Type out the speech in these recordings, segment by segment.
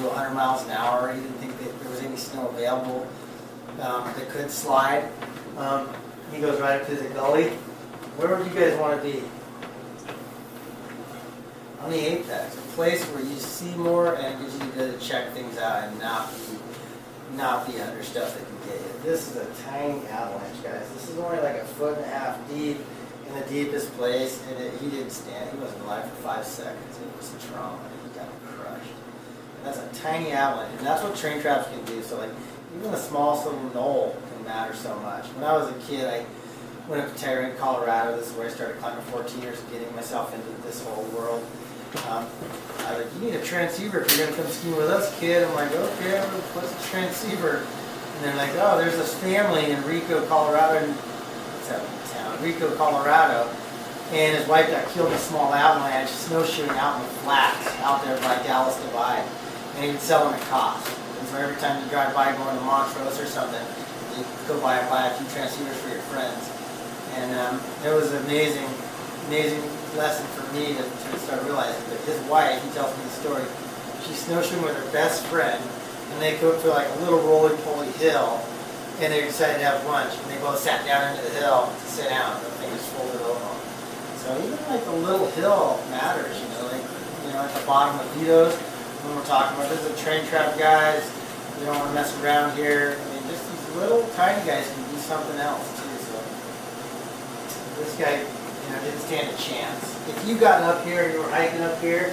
to 100 miles an hour. He didn't think that there was any snow available that could slide. He goes right up to the gully. Where would you guys want to be? On the apex, a place where you see more and it gives you the ability to check things out and not be under stuff that can get you. This is a tiny avalanche, guys. This is only like 1.5 feet deep in the deepest place, and he didn't stand. He wasn't alive for 5 seconds. It was a trauma. He got crushed. And that's a tiny avalanche, and that's what train traps can do. So like, even the smallest little knoll can matter so much. When I was a kid, I went up to Tyrone, Colorado. This is where I started climbing 14ers and getting myself into this whole world. I was like, you need a transceiver if you're going to come ski with us, kid. I'm like, okay, what's a transceiver? And they're like, oh, there's this family in Rico, Colorado. What's that town? Rico, Colorado. And his wife got killed in a small avalanche, snowshoeing out in the flats out there by Dallas Divide. And he would sell them at cost. And so every time you drive by going to Montrose or something, you go by and buy a few transceivers for your friends. And it was an amazing lesson for me to start realizing that his wife, he tells me the story, she's snowshoeing with her best friend, and they go to like a little roly-poly hill, and they decided to have lunch, and they both sat down into the hill to sit down, and the thing just folded over. So even like the little hill matters, like, at the bottom of Vito's, when we're talking about, this is a train trap, guys, you don't want to mess around here. I mean, just these little tiny guys can do something else too, so this guy, didn't stand a chance. If you got up here and you were hiking up here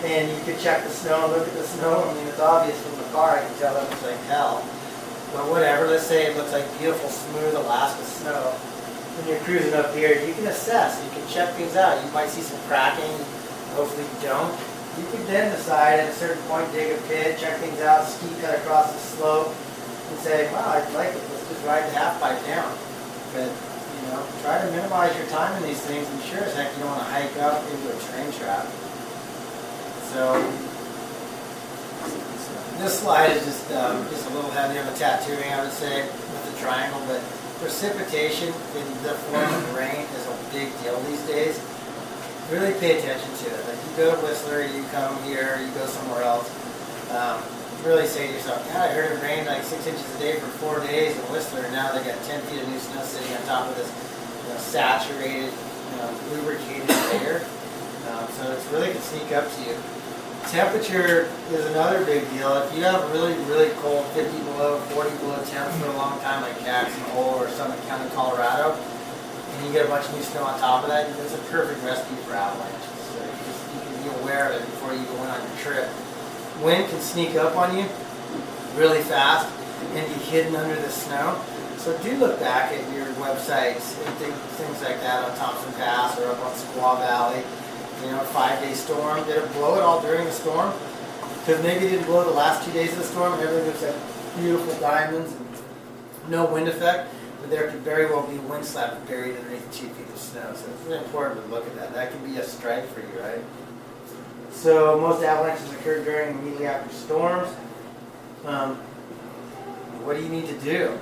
and you could check the snow, look at the snow, I mean, it's obvious from the car, I can tell it looks like hell. But whatever, let's say it looks like beautiful, smooth Alaska snow. When you're cruising up here, you can assess, you can check things out. You might see some cracking, hopefully you don't. You could then decide at a certain point, dig a pit, check things out, ski cut across the slope, and say, wow, I like it, let's just ride the half pipe down. But try to minimize your time in these things, and sure as heck you don't want to hike up into a train trap. So this slide is just a little heavy on the tattooing, I would say, with the triangle, but precipitation in the form of rain is a big deal these days. Really pay attention to it. Like, you go to Whistler, you come here, you go somewhere else, really say to yourself, God, I heard it rained like 6 inches a day for 4 days in Whistler, and now they got 10 feet of new snow sitting on top of this saturated, lubricated layer. So it's really can sneak up to you. Temperature is another big deal. If you have really, really cold, 50 below, 40 below temps for a long time, like Jackson Hole or Summit County, Colorado, and you get a bunch of new snow on top of that, it's a perfect recipe for avalanches. So you can be aware of it before you go in on your trip. Wind can sneak up on you really fast and be hidden under the snow. So do look back at your websites and things like that on Thompson Pass or up on Squaw Valley. 5-day storm. Did it blow it all during the storm? Because maybe it didn't blow the last 2 days of the storm and everything looks like beautiful diamonds and no wind effect. But there could very well be a wind slap buried underneath 2 feet of snow. So it's really important to look at that. That can be a strike for you, right? So most avalanches occur during immediately after storms. What do you need to do?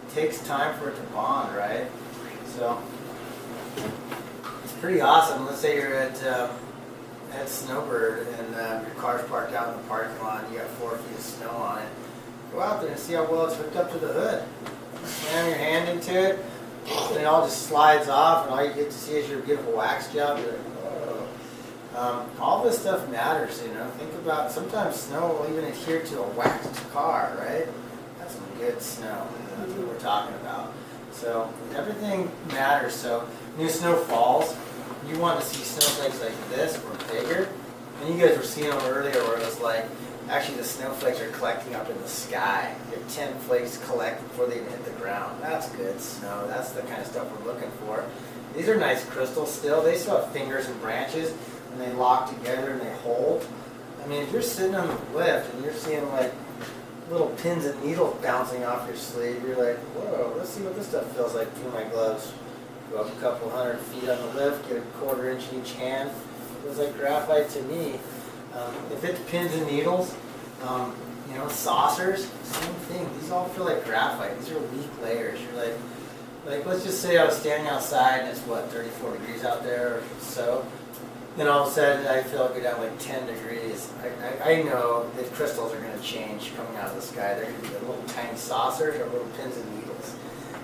It takes time for it to bond, right? So it's pretty awesome. Let's say you're at Snowbird and your car's parked out in the parking lot and you got 4 feet of snow on it. Go out there and see how well it's hooked up to the hood. Slam your hand into it and it all just slides off and all you get to see is your beautiful wax job. You're like, all this stuff matters, Think about, sometimes snow will even adhere to a waxed car, right? That's some good snow. That's what we're talking about. So everything matters. So new snow falls. You want to see snowflakes like this or bigger. And you guys were seeing them earlier where it was like, actually the snowflakes are collecting up in the sky. You have 10 flakes collect before they even hit the ground. That's good snow. That's the kind of stuff we're looking for. These are nice crystals still. They still have fingers and branches. And they lock together and they hold. I mean, if you're sitting on the lift and you're seeing like little pins and needles bouncing off your sleeve, you're like, whoa, let's see what this stuff feels like through my gloves. Go up a couple 100 feet on the lift, get a 1/4 inch in each hand. It feels like graphite to me. If it's pins and needles, saucers, same thing. These all feel like graphite. These are weak layers. You're like let's just say I was standing outside and it's 34 degrees out there or so. then all of a sudden I feel it go down like 10 degrees. I know that crystals are going to change coming out of the sky. They're going to be the little tiny saucers or little pins and needles.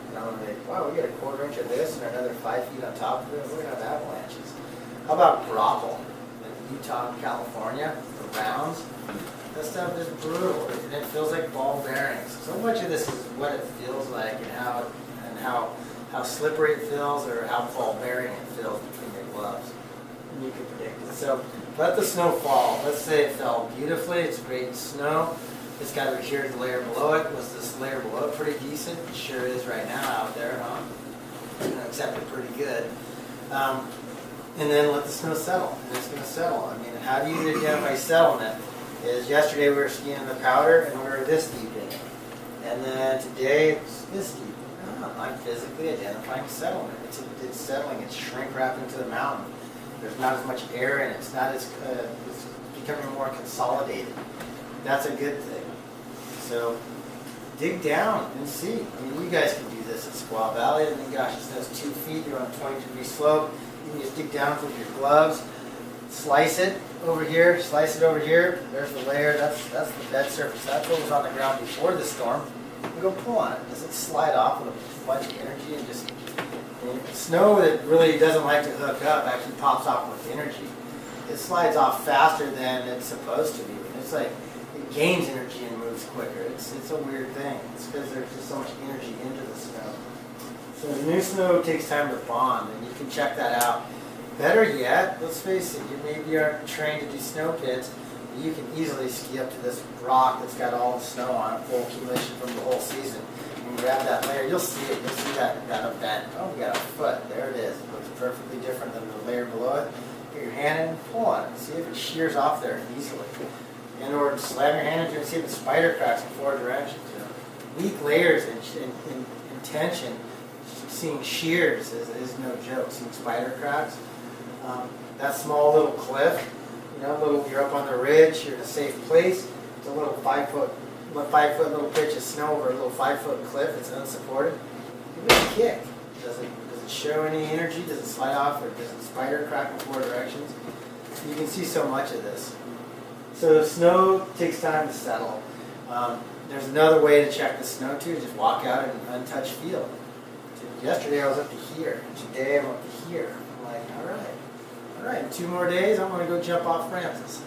And I'm going to be like, wow, we got a quarter inch of this and another 5 feet on top of it. We're going to have avalanches. How about graupel? In Utah and California, the rounds. That stuff is brutal, and it feels like ball bearings. So much of this is what it feels like and how slippery it feels or how ball bearing it feels between your gloves. And you can predict it. So let the snow fall. Let's say it fell beautifully. It's great snow. This guy over here is the layer below it. Was this layer below it pretty decent? It sure is right now out there, huh? Accepted pretty good. And then let the snow settle, and it's going to settle. I mean, how do you identify settlement? Is yesterday we were skiing in the powder, and we were this deep in it. And then today it's this deep. I'm physically identifying settlement. It's settling. It's shrink wrapped into the mountain. There's not as much air in it. It's not as it's becoming more consolidated. That's a good thing. So dig down and see. I mean, you guys can do this at Squaw Valley. I mean, gosh, it snow's 2 feet. You're on a 20-degree slope. You can just dig down with your gloves, slice it over here, slice it over here. There's the layer. That's the bed surface. That's what was on the ground before the storm. You go pull on it. Does it slide off with a bunch of energy and just snow that really doesn't like to hook up actually pops off with energy. It slides off faster than it's supposed to be. It's like it gains energy and moves quicker. It's a weird thing. It's because there's just so much energy into the snow. So the new snow takes time to bond, and you can check that out. Better yet, let's face it, you maybe aren't trained to do snow pits. You can easily ski up to this rock that's got all the snow on it, full accumulation from the whole season. And grab that layer, you'll see it. You'll see that event. Oh, we got a foot. There it is. It looks perfectly different than the layer below it. Get your hand in and pull on it. See if it shears off there easily. And or slam your hand into it and see if the spider cracks in 4 directions. You know. Weak layers in tension. Seeing shears is no joke. Seeing spider cracks. That small little cliff, you know, you're up on the ridge, you're in a safe place. It's a little 5 foot little pitch of snow over a little 5-foot cliff. It's unsupported. Give it a kick. Does it show any energy? Does it slide off, or does it spider crack in 4 directions? You can see so much of this. So snow takes time to settle. There's another way to check the snow too. Just walk out in an untouched field. Yesterday I was up to here. Today I'm up to here. I'm like, all right. In 2 more days I'm going to go jump off Francis.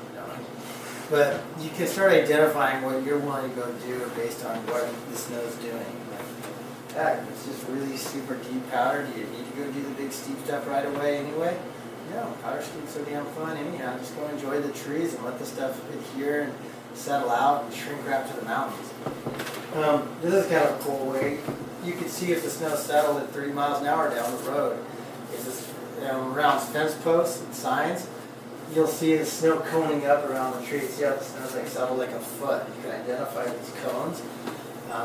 But you can start identifying what you're willing to go do based on what the snow's doing. Like, heck, it's just really super deep powder. Do you need to go do the big steep stuff right away anyway? No, powder skiing's so damn fun anyhow. Just go enjoy the trees and let the stuff adhere and settle out and shrink wrap to the mountains. This is kind of a cool way. You can see if the snow settled at 30 miles an hour down the road. It's just, around fence posts and signs, you'll see the snow coning up around the tree. See how the snow's like settled like a foot. You can identify these cones.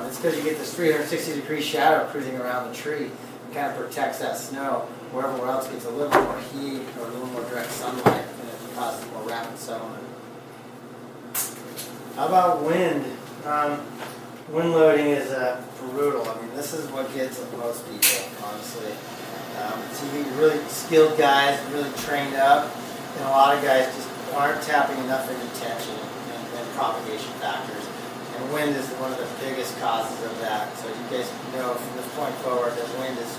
It's because you get this 360-degree shadow cruising around the tree. It kind of protects that snow, where everywhere else gets a little more heat or a little more direct sunlight, and it causes more rapid settlement. How about wind? Wind loading is brutal. I mean, this is what gets most people, honestly. So you need really skilled guys, really trained up, and a lot of guys just aren't tapping enough into tension and propagation factors. And wind is one of the biggest causes of that. So you guys know from this point forward that wind is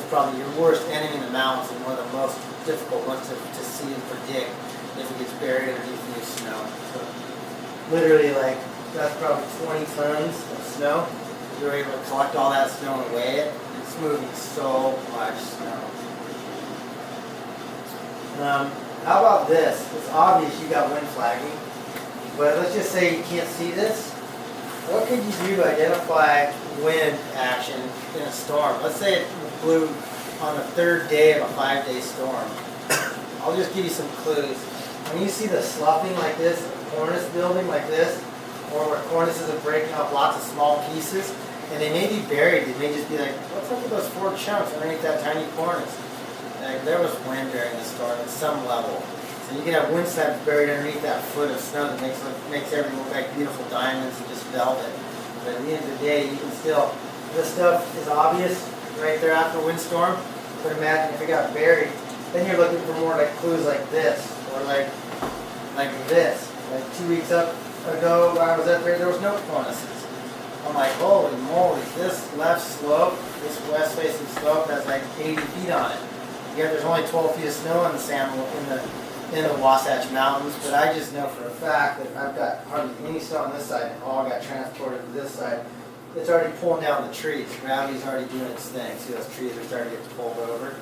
probably your worst enemy in the mountains and one of the most difficult ones to see and predict if it gets buried underneath new snow. So literally, like, that's probably 20 tons of snow. You're able to collect all that snow and weigh it. It's moving so much snow. How about this? It's obvious you got wind flagging, but let's just say you can't see this. What could you do to identify wind action in a storm? Let's say it blew on the 3rd day of a 5-day storm. I'll just give you some clues. When you see the sloughing like this, a cornice building like this, or where cornices are breaking up lots of small pieces, and they may be buried. They may just be like, what's up with those 4 chunks underneath that tiny cornice? Like, there was wind during the storm at some level. So you can have wind slabs buried underneath that foot of snow that makes everything look like beautiful diamonds and just velvet. But at the end of the day, you can still, this stuff is obvious right there after a windstorm. But imagine if it got buried Then you're looking for more like clues like this, or like this. Like 2 weeks ago when I was up there was no cornices. I'm like, holy moly, this left slope, this west facing slope has like 80 feet on it. Yet there's only 12 feet of snow in the Wasatch Mountains, but I just know for a fact that I've got hardly any snow on this side, and all got transported to this side. It's already pulling down the trees. Gravity's already doing its thing. See, those trees are starting to get pulled over.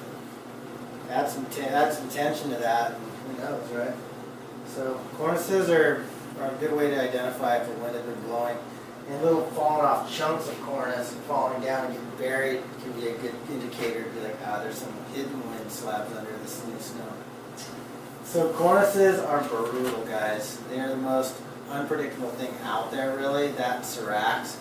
Add some tension to that, and who knows, right? So cornices are a good way to identify if the wind has been blowing. And little falling off chunks of cornice and falling down and getting buried can be a good indicator to be like, there's some hidden wind slabs under this new snow. So cornices are brutal, guys. They're the most unpredictable thing out there, really. That and seracs.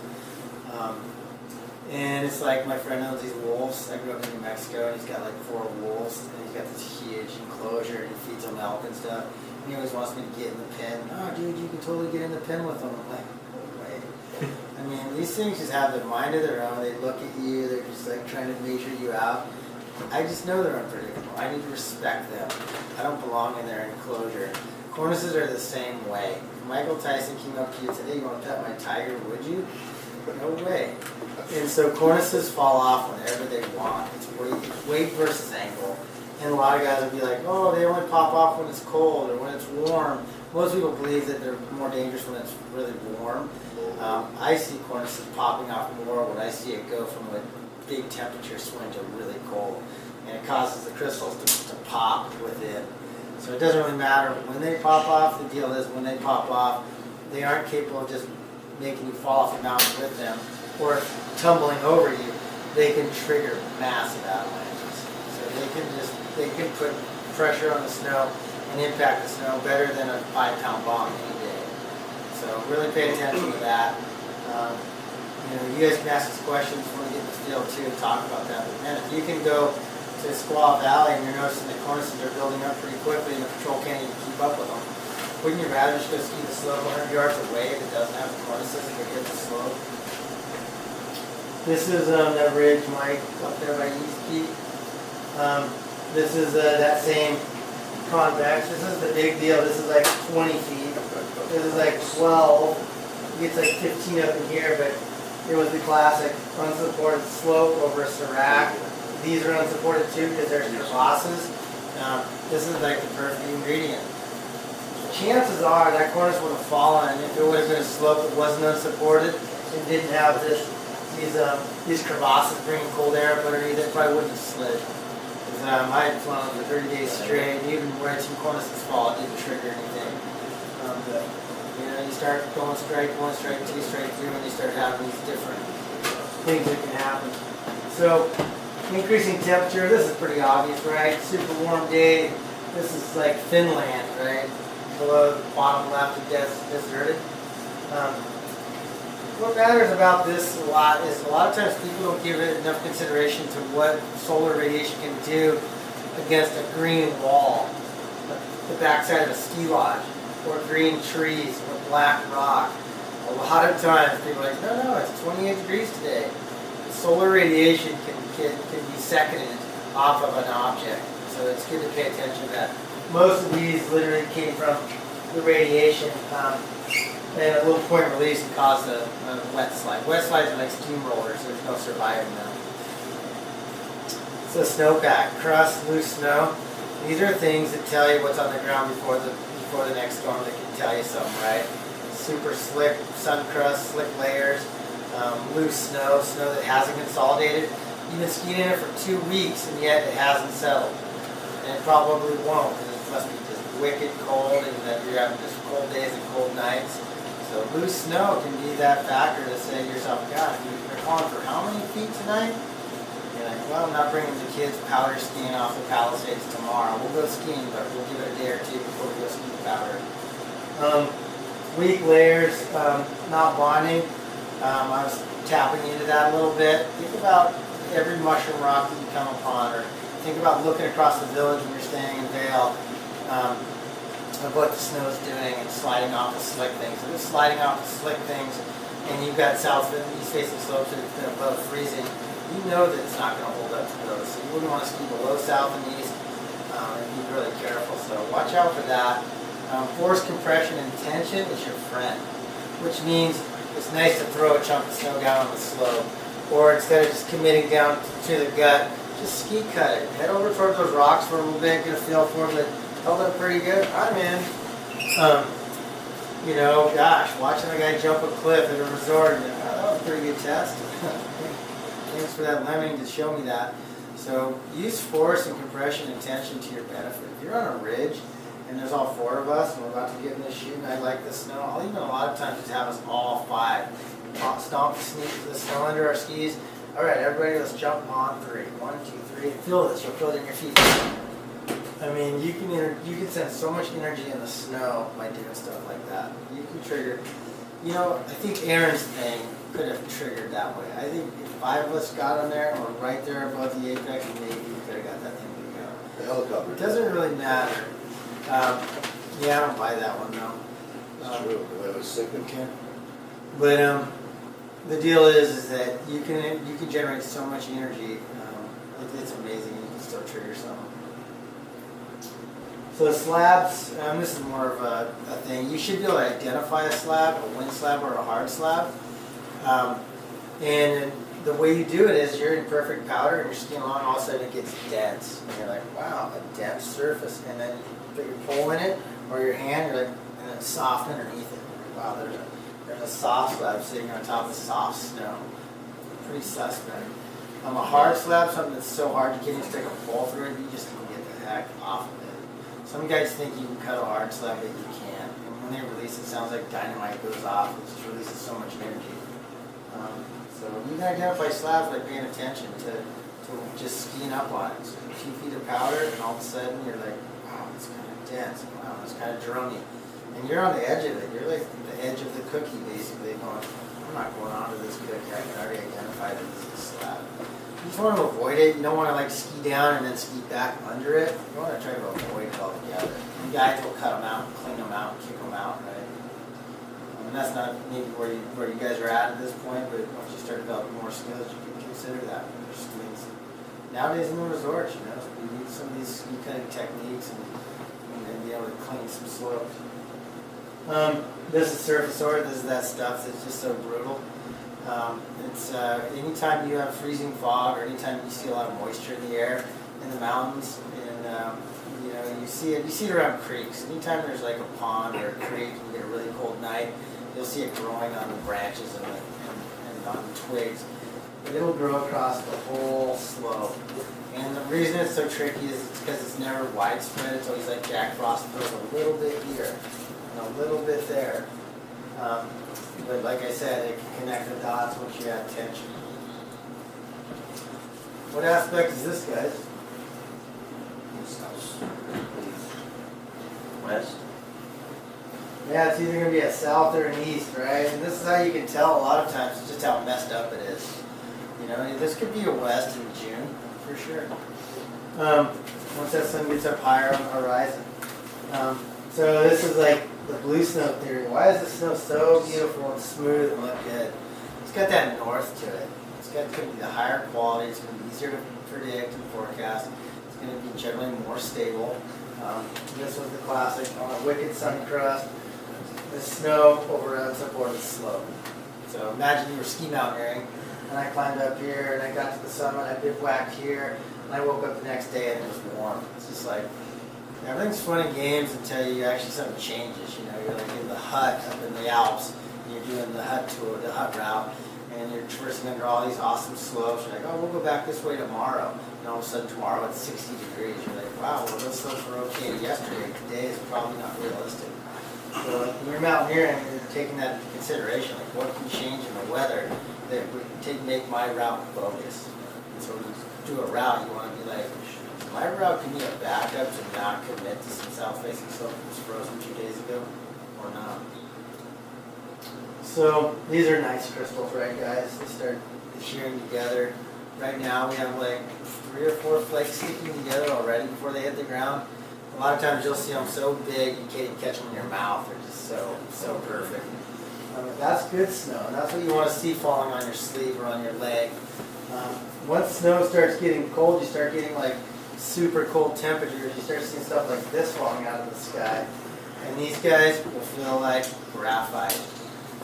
And it's like my friend owns these wolves. I grew up in New Mexico, and he's got like 4 wolves, and he's got this huge enclosure, and he feeds them milk and stuff. And he always wants me to get in the pen. Oh, dude, you can totally get in the pen with them. I'm like, no way. I mean, these things just have their mind of their own. They look at you. They're just like trying to measure you out. I just know they're unpredictable. I need to respect them. I don't belong in their enclosure. Cornices are the same way. If Michael Tyson came up to you today, you want to pet my tiger, would you? No way. And so cornices fall off whenever they want. It's weight versus angle. And a lot of guys will be like, oh, they only pop off when it's cold or when it's warm. Most people believe that they're more dangerous when it's really warm. I see cornices popping off more when I see it go from a big temperature swing to really cold. And it causes the crystals to pop within. So it doesn't really matter when they pop off. The deal is when they pop off, they aren't capable of just making you fall off the mountain with them or tumbling over you. They can trigger massive avalanches. So they can put pressure on the snow and impact the snow better than a 5-pound bomb any day. So really pay attention to that. You guys can ask us questions when we get in the field too and talk about that. But man, if you can go to Squaw Valley and you're noticing the cornices are building up pretty quickly and the patrol can't even keep up with them, wouldn't you rather just go ski the slope 100 yards away that doesn't have the cornices and go hit the slope? This is that ridge, Mike, up there by East Peak. This is that same convex. This is the big deal. This is like 20 feet. This is like 12. It gets like 15 up in here, but it was the classic unsupported slope over a serac. These are unsupported too because there's crevasses. This is like the perfect ingredient. Chances are that cornice would have fallen if it would have been a slope that wasn't unsupported and didn't have these crevasses bringing cold air up underneath it. Probably wouldn't have slid. I had flown for 30 days straight, and even where some cornices fall, it didn't trigger anything. But you start going straight 1, straight 2, straight 3, when you start having these different things that can happen. So increasing temperature, this is pretty obvious, right? Super warm day. This is like Finland, right? Below the bottom left is deserted. What matters about this a lot is a lot of times people don't give it enough consideration to what solar radiation can do against a green wall, the backside of a ski lodge, or green trees, or black rock. A lot of times people are like, no, it's 28 degrees today. Solar radiation can be seconded off of an object, so it's good to pay attention to that. Most of these literally came from the radiation, and a little point release and caused a wet slide. Wet slides are like steamrollers, there's no surviving them. So snowpack, crust, loose snow. These are things that tell you what's on the ground before the next storm that can tell you something, right? Super slick sun crust, slick layers, loose snow that hasn't consolidated. You've been skiing in it for 2 weeks and yet it hasn't settled. And it probably won't, because it must be just wicked cold and that you're having just cold days and cold nights. So loose snow can be that factor to say to yourself, God, you're calling for how many feet tonight? You're like, well, I'm not bringing the kids powder skiing off the Palisades tomorrow. We'll go skiing, but we'll give it a day or two before we go ski powder. Weak layers, not bonding. I was tapping into that a little bit. Think about every mushroom rock that you come upon, or think about looking across the village when you're staying in Vail, of what the snow is doing and sliding off the slick things. If it's sliding off the slick things and you've got south and east facing slopes that have been above freezing, you know that it's not going to hold up to those. So you wouldn't want to ski below south and east. and be really careful. So watch out for that. Force, compression, and tension is your friend, which means it's nice to throw a chunk of snow down on the slope, or instead of just committing down to the gut, just ski cut it. Head over towards those rocks for a little bit, get a feel for it, but held up pretty good. I'm in. You know, gosh, watching the guy jump a cliff at a resort, that was a pretty good test. Thanks for that lemming to show me that. So use force and compression and tension to your benefit. If you're on a ridge and there's all 4 of us and we're about to get in this chute and I like the snow, I'll even a lot of times just have us all 5 stomp the snow under our skis. All right, everybody, let's jump on 3. 1, 2, 3. Feel this. You'll feel it in your feet. I mean, you can send so much energy in the snow by doing stuff like that. You can trigger. You know, I think Aaron's thing could have triggered that way. I think if 5 of us got on there or right there above the apex, maybe we could have got that thing to go. The helicopter. It doesn't really matter. Yeah, I don't buy that one though. It's true. That was sick. Okay. But the deal is that you can generate so much energy. It's amazing. You can still trigger something. So slabs, this is more of a thing. You should be able to identify a slab, a wind slab, or a hard slab. And the way you do it is you're in perfect powder and you're skiing along, all of a sudden it gets dense. And you're like, wow, a dense surface. And then you put your pole in it or your hand, you're like, and it's soft underneath it. Wow, there's a soft slab sitting on top of soft snow. Pretty suspect. A hard slab, something that's so hard you can't even stick a pole through it, you just can get the heck off of it. Some guys think you can cut a hard slab, but you can't. And when they release it, sounds like dynamite goes off. It just releases so much energy. So you can identify slabs by paying attention to just skiing up on it. So 2 feet of powder, and all of a sudden you're like, wow, it's kind of dense. Wow, it's kind of drummy. And you're on the edge of it. You're like the edge of the cookie, basically, going, I'm not going onto this cookie. I can already identify that this is a slab. You just want to avoid it. You don't want to like ski down and then ski back under it. You want to try to avoid it altogether. You guys will cut them out, clean them out, kick them out, right? And that's not maybe where you guys are at this point, but once you start developing more skills, you can consider that when you're skiing. Nowadays in the resorts, you know, you need some of these ski cutting techniques and be able to clean some slopes. This is surface ore. This is that stuff that's just so brutal. It's anytime you have freezing fog or anytime you see a lot of moisture in the air in the mountains, and you know you see it around creeks. Anytime there's like a pond or a creek and you get a really cold night, you'll see it growing on the branches and on the twigs. But it'll grow across the whole slope. And the reason it's so tricky is it's because it's never widespread. It's always like Jack Frost throws a little bit here and a little bit there. But like I said, it can connect the dots once you have tension. What aspect is this, guys? West. Yeah, it's either going to be a south or an east, right? And this is how you can tell a lot of times just how messed up it is. You know, this could be a west in June, for sure. Once that sun gets up higher on the horizon. So this is like the blue snow theory. Why is the snow so beautiful and smooth and look good? It's got that north to it. It's going to be the higher quality. It's going to be easier to predict and forecast. It's going to be generally more stable. This was the classic on a wicked sun crust. The snow overruns up over the slope. So imagine you were ski mountaineering, and I climbed up here, and I got to the summit, I bivouacked here, and I woke up the next day and it was warm. It's just like, everything's fun and games until you actually something changes. You know, you're like in the hut up in the Alps, and you're doing the hut tour, the hut route, and you're traversing under all these awesome slopes. You're like, oh, we'll go back this way tomorrow. And all of a sudden tomorrow it's 60 degrees. You're like, wow, well those slopes were okay yesterday. Today is probably not realistic. So like, when you're mountaineering, you're taking that into consideration. Like, what can change in the weather that would make my route bogus? And so when you do a route, you want to be like, my route can be a backup to not commit to some south-facing slope that was frozen 2 days ago, or not. So these are nice crystals, right, guys? They start adhering together. Right now we have like 3 or 4 flakes sticking together already before they hit the ground. A lot of times you'll see them so big you can't even catch them in your mouth. They're just so perfect. That's good snow, and that's what you want to see falling on your sleeve or on your leg. Once snow starts getting cold, you start getting like super cold temperatures, you start seeing stuff like this falling out of the sky. And these guys will feel like graphite.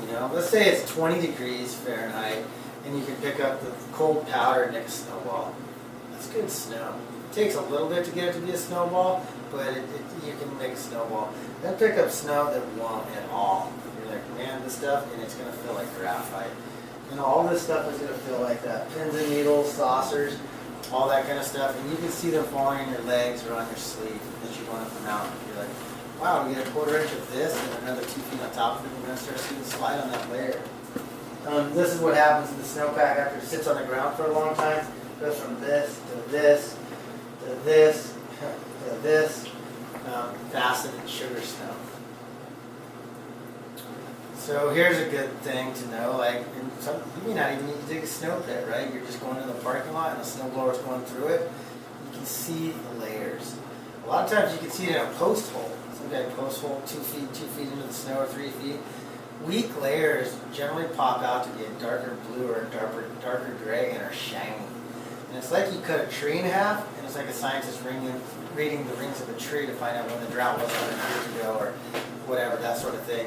You know, let's say it's 20 degrees Fahrenheit, and you can pick up the cold powder next snowball. That's good snow. It takes a little bit to get it to be a snowball, but you can make a snowball. Then pick up snow that won't at all. You're like, man, this stuff, and it's going to feel like graphite. And all this stuff is going to feel like that. Pins and needles, saucers, all that kind of stuff. And you can see them falling on your legs or on your sleeve as you're going up the mountain. You're like, wow, we get a 1/4 inch of this and another 2 feet on top of it. We're going to start seeing the slide on that layer. This is what happens in the snowpack after it sits on the ground for a long time. It goes from this to this to this to this. Acid and sugar snow. So here's a good thing to know, like, you may not even need to dig a snow pit, right? You're just going to the parking lot and the snowblower's going through it. You can see the layers. A lot of times you can see it in a post hole. Some guy post hole 2 feet into the snow or 3 feet. Weak layers generally pop out to be a darker blue or a darker gray and are shiny. And it's like you cut a tree in half, and it's like a scientist reading the rings of a tree to find out when the drought was 100 years ago or whatever, that sort of thing.